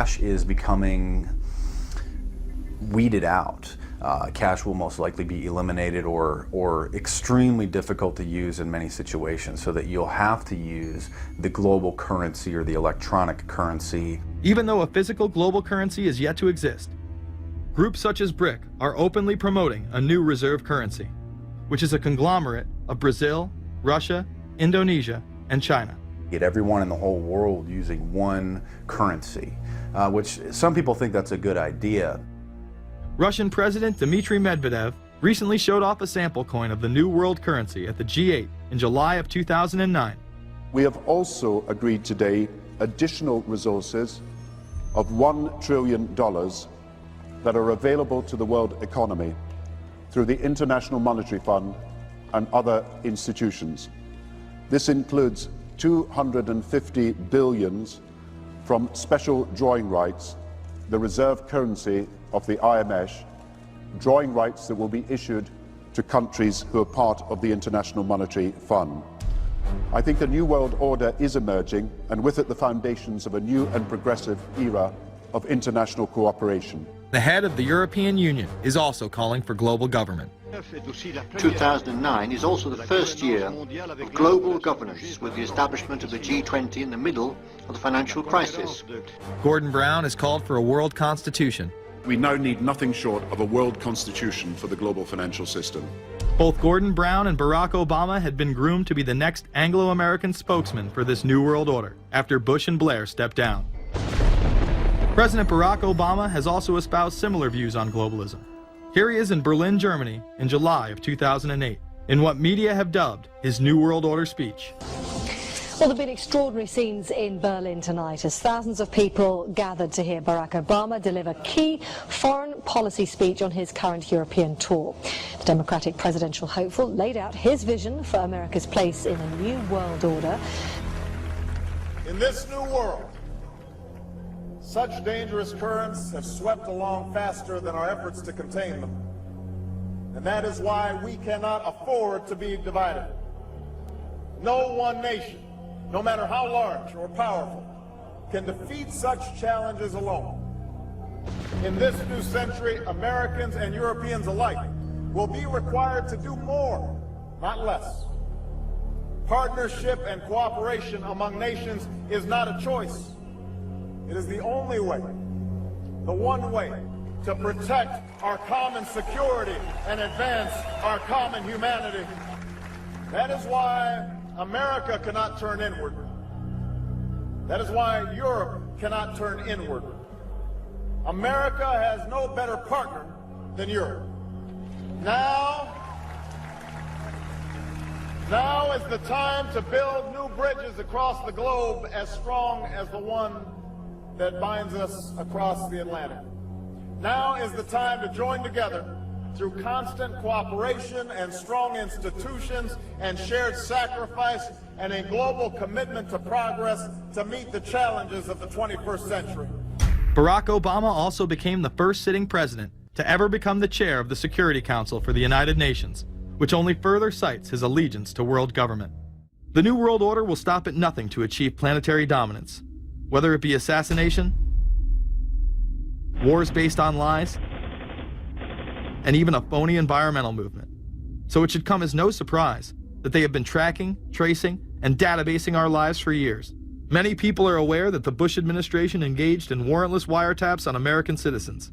cash is becoming weeded out. Cash will most likely be eliminated or extremely difficult to use in many situations, so that you'll have to use the global currency or the electronic currency. Even though a physical global currency is yet to exist, groups such as BRIC are openly promoting a new reserve currency, which is a conglomerate of Brazil, Russia, Indonesia, and China. Get everyone in the whole world using one currency, which some people think that's a good idea. Russian President Dmitry Medvedev recently showed off a sample coin of the new world currency at the G8 in July of 2009. We have also agreed today additional resources of $1 trillion that are available to the world economy through the International Monetary Fund and other institutions. This includes 250 billion from special drawing rights, the reserve currency of the IMF, drawing rights that will be issued to countries who are part of the International Monetary Fund. I think a new world order is emerging, and with it the foundations of a new and progressive era of international cooperation. The head of the European Union is also calling for global government. 2009 is also the first year of global governance, with the establishment of the G20 in the middle of the financial crisis. Gordon Brown has called for a world constitution. We now need nothing short of a world constitution for the global financial system. Both Gordon Brown and Barack Obama had been groomed to be the next Anglo-American spokesman for this new world order after Bush and Blair stepped down. President Barack Obama has also espoused similar views on globalism. Here he is in Berlin, Germany in July of 2008 in what media have dubbed his New World Order speech. Well, there have been extraordinary scenes in Berlin tonight as thousands of people gathered to hear Barack Obama deliver key foreign policy speech on his current European tour. The Democratic presidential hopeful laid out his vision for America's place in a new world order. In this new world, such dangerous currents have swept along faster than our efforts to contain them. And that is why we cannot afford to be divided. No one nation, no matter how large or powerful, can defeat such challenges alone. In this new century, Americans and Europeans alike will be required to do more, not less. Partnership and cooperation among nations is not a choice. It is the only way, the one way, to protect our common security and advance our common humanity. That is why America cannot turn inward. That is why Europe cannot turn inward. America has no better partner than Europe. Now is the time to build new bridges across the globe as strong as the one that binds us across the Atlantic. Now is the time to join together through constant cooperation and strong institutions and shared sacrifice and a global commitment to progress to meet the challenges of the 21st century. Barack Obama also became the first sitting president to ever become the chair of the Security Council for the United Nations, which only further cites his allegiance to world government. The New World Order will stop at nothing to achieve planetary dominance, whether it be assassination, wars based on lies, and even a phony environmental movement. So it should come as no surprise that they have been tracking, tracing, and databasing our lives for years. Many people are aware that the Bush administration engaged in warrantless wiretaps on American citizens.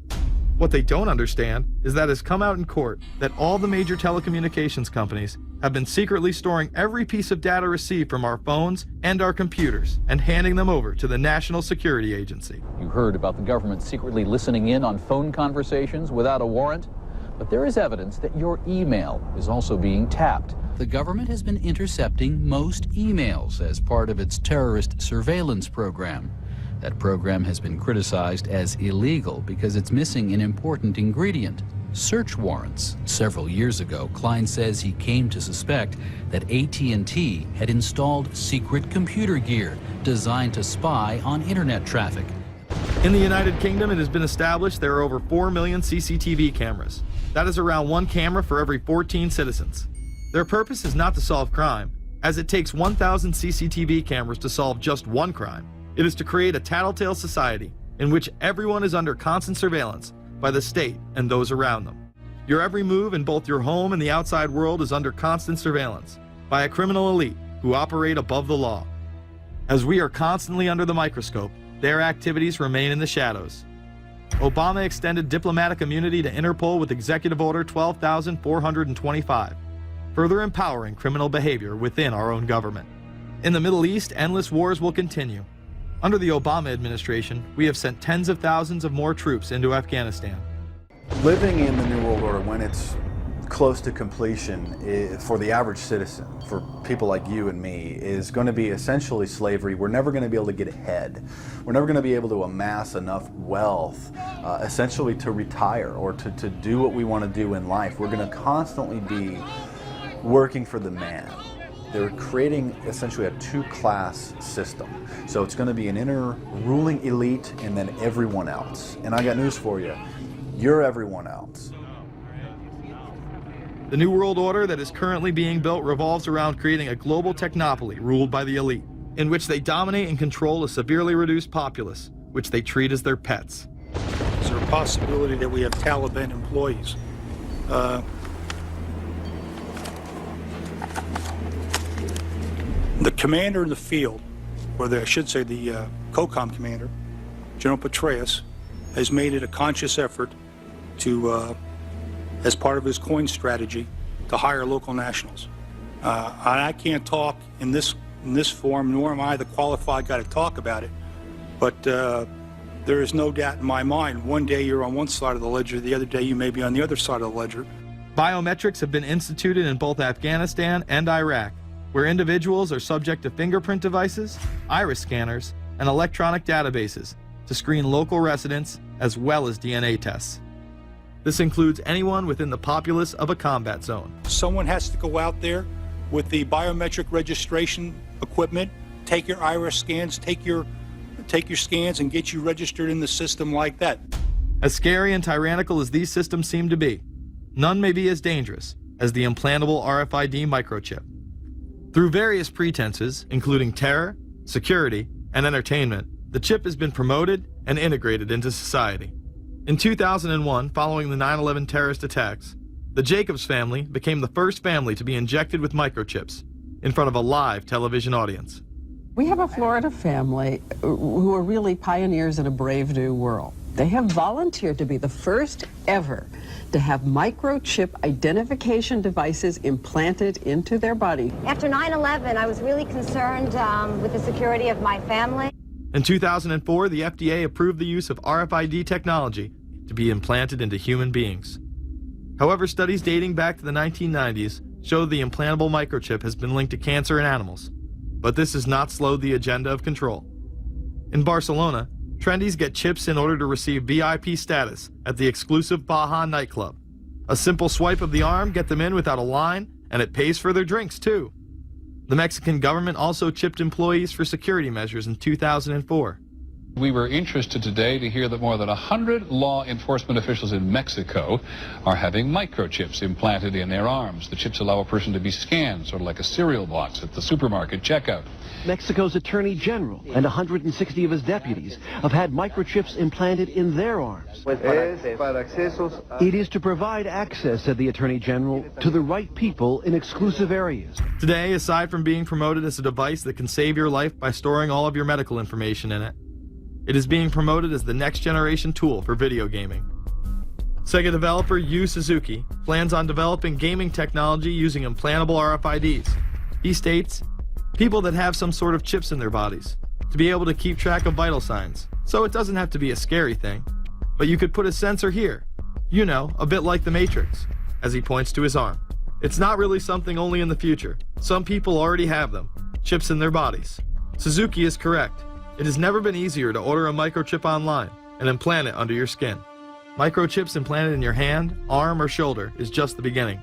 What they don't understand is that it's come out in court that all the major telecommunications companies have been secretly storing every piece of data received from our phones and our computers and handing them over to the National Security Agency. You heard about the government secretly listening in on phone conversations without a warrant, but there is evidence that your email is also being tapped. The government has been intercepting most emails as part of its terrorist surveillance program. That program has been criticized as illegal because it's missing an important ingredient: search warrants. Several years ago, Klein says he came to suspect that AT&T had installed secret computer gear designed to spy on internet traffic. In the United Kingdom, it has been established there are over 4 million CCTV cameras. That is around 1 camera for every 14 citizens. Their purpose is not to solve crime, as it takes 1,000 CCTV cameras to solve just one crime. It is to create a tattletale society in which everyone is under constant surveillance by the state and those around them. Your every move in both your home and the outside world is under constant surveillance by a criminal elite who operate above the law. As we are constantly under the microscope, their activities remain in the shadows. Obama extended diplomatic immunity to Interpol with Executive Order 12,425, further empowering criminal behavior within our own government. In the Middle East, endless wars will continue. Under the Obama administration, we have sent tens of thousands of more troops into Afghanistan. Living in the New World Order, when it's close to completion, for the average citizen, for people like you and me, is going to be essentially slavery. We're never going to be able to get ahead. We're never going to be able to amass enough wealth, essentially to retire or to do what we want to do in life. We're going to constantly be working for the man. They're creating essentially a two-class system. So it's going to be an inner ruling elite and then everyone else. And I got news for you. You're everyone else. The New World Order that is currently being built revolves around creating a global technopoly ruled by the elite, in which they dominate and control a severely reduced populace, which they treat as their pets. Is there a possibility that we have Taliban employees? The commander in the field, or I should say the COCOM commander, General Petraeus, has made it a conscious effort to, as part of his coin strategy, to hire local nationals. I can't talk in this forum, nor am I the qualified guy to talk about it, but there is no doubt in my mind, one day you're on one side of the ledger, the other day you may be on the other side of the ledger. Biometrics have been instituted in both Afghanistan and Iraq, where individuals are subject to fingerprint devices, iris scanners, and electronic databases to screen local residents as well as DNA tests. This includes anyone within the populace of a combat zone. Someone has to go out there with the biometric registration equipment, take your iris scans, take your scans and get you registered in the system like that. As scary and tyrannical as these systems seem to be, none may be as dangerous as the implantable RFID microchip. Through various pretenses, including terror, security, and entertainment, the chip has been promoted and integrated into society. In 2001, following the 9/11 terrorist attacks, the Jacobs family became the first family to be injected with microchips in front of a live television audience. We have a Florida family who are really pioneers in a brave new world. They have volunteered to be the first ever to have microchip identification devices implanted into their body. After 9/11, I was really concerned with the security of my family. In 2004, the FDA approved the use of RFID technology to be implanted into human beings. However, studies dating back to the 1990s show the implantable microchip has been linked to cancer in animals, but this has not slowed the agenda of control. In Barcelona, trendies get chips in order to receive VIP status at the exclusive Baja nightclub. A simple swipe of the arm gets them in without a line, and it pays for their drinks too. The Mexican government also chipped employees for security measures in 2004. We were interested today to hear that more than 100 law enforcement officials in Mexico are having microchips implanted in their arms. The chips allow a person to be scanned, sort of like a cereal box at the supermarket checkout. Mexico's Attorney General and 160 of his deputies have had microchips implanted in their arms. It is to provide access, said the Attorney General, to the right people in exclusive areas. Today, aside from being promoted as a device that can save your life by storing all of your medical information in it, it is being promoted as the next generation tool for video gaming. Sega developer Yu Suzuki plans on developing gaming technology using implantable RFIDs. He states, people that have some sort of chips in their bodies, to be able to keep track of vital signs. So it doesn't have to be a scary thing, but you could put a sensor here, you know, a bit like the Matrix, as he points to his arm. It's not really something only in the future. Some people already have them, chips in their bodies. Suzuki is correct. It has never been easier to order a microchip online and implant it under your skin. Microchips implanted in your hand, arm, or shoulder is just the beginning.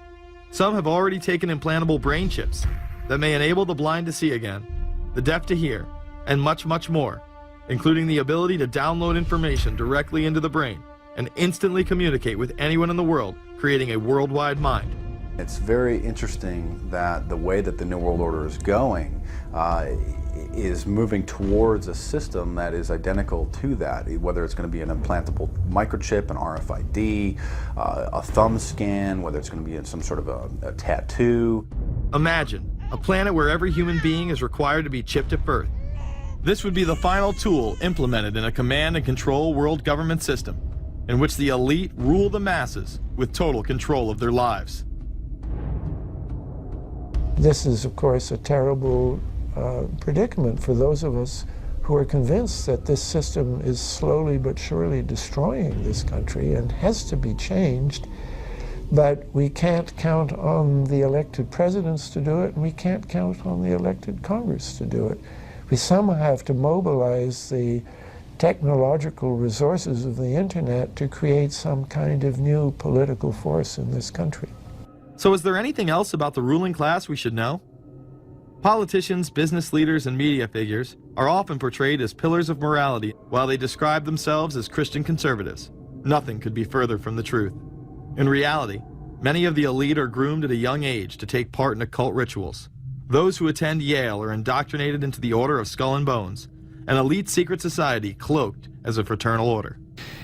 Some have already taken implantable brain chips that may enable the blind to see again, the deaf to hear, and much, much more, including the ability to download information directly into the brain and instantly communicate with anyone in the world, creating a worldwide mind. It's very interesting that the way that the New World Order is going is moving towards a system that is identical to that, whether it's going to be an implantable microchip, an RFID, a thumb scan, whether it's going to be some sort of a tattoo. Imagine a planet where every human being is required to be chipped at birth. This would be the final tool implemented in a command and control world government system in which the elite rule the masses with total control of their lives. This is, of course, a terrible predicament for those of us who are convinced that this system is slowly but surely destroying this country and has to be changed. But we can't count on the elected presidents to do it, and we can't count on the elected Congress to do it. We somehow have to mobilize the technological resources of the internet to create some kind of new political force in this country. So is there anything else about the ruling class we should know? Politicians, business leaders, and media figures are often portrayed as pillars of morality while they describe themselves as Christian conservatives. Nothing could be further from the truth. In reality, many of the elite are groomed at a young age to take part in occult rituals. Those who attend Yale are indoctrinated into the Order of Skull and Bones, an elite secret society cloaked as a fraternal order.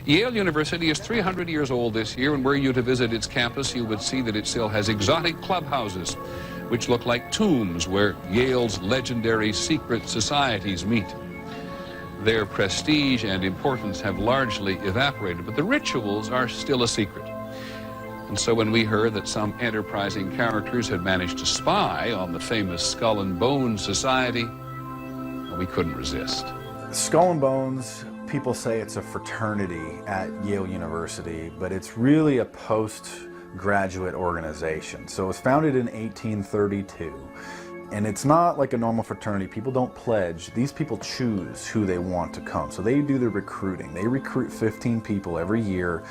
Yale University is 300 years old this year, and were you to visit its campus, you would see that it still has exotic clubhouses, which look like tombs where Yale's legendary secret societies meet. Their prestige and importance have largely evaporated, but the rituals are still a secret. And so when we heard that some enterprising characters had managed to spy on the famous Skull and Bones Society, we couldn't resist. Skull and Bones, people say it's a fraternity at Yale University, but it's really a postgraduate organization. So it was founded in 1832, and it's not like a normal fraternity. People don't pledge. These people choose who they want to come. So they do the recruiting. They recruit 15 people every year,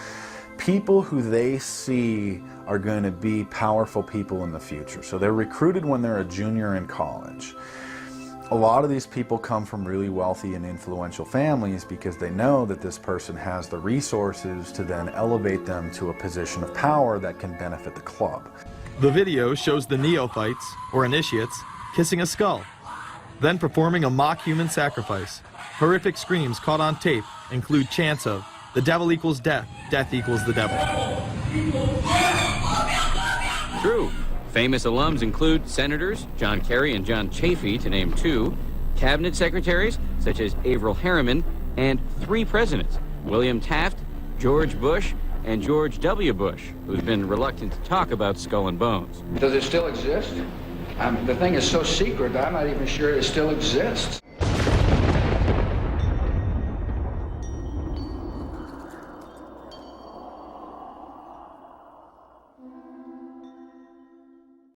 people who they see are going to be powerful people in the future. So they're recruited when they're a junior in college. A lot of these people come from really wealthy and influential families because they know that this person has the resources to then elevate them to a position of power that can benefit the club. The video shows the neophytes, or initiates, kissing a skull, then performing a mock human sacrifice. Horrific screams caught on tape include chants of, "The devil equals death, death equals the devil." True. Famous alums include Senators John Kerry and John Chafee, to name two, cabinet secretaries such as Averell Harriman, and 3 presidents, William Taft, George Bush, and George W. Bush, who's been reluctant to talk about Skull and Bones. Does it still exist? The thing is so secret, I'm not even sure it still exists.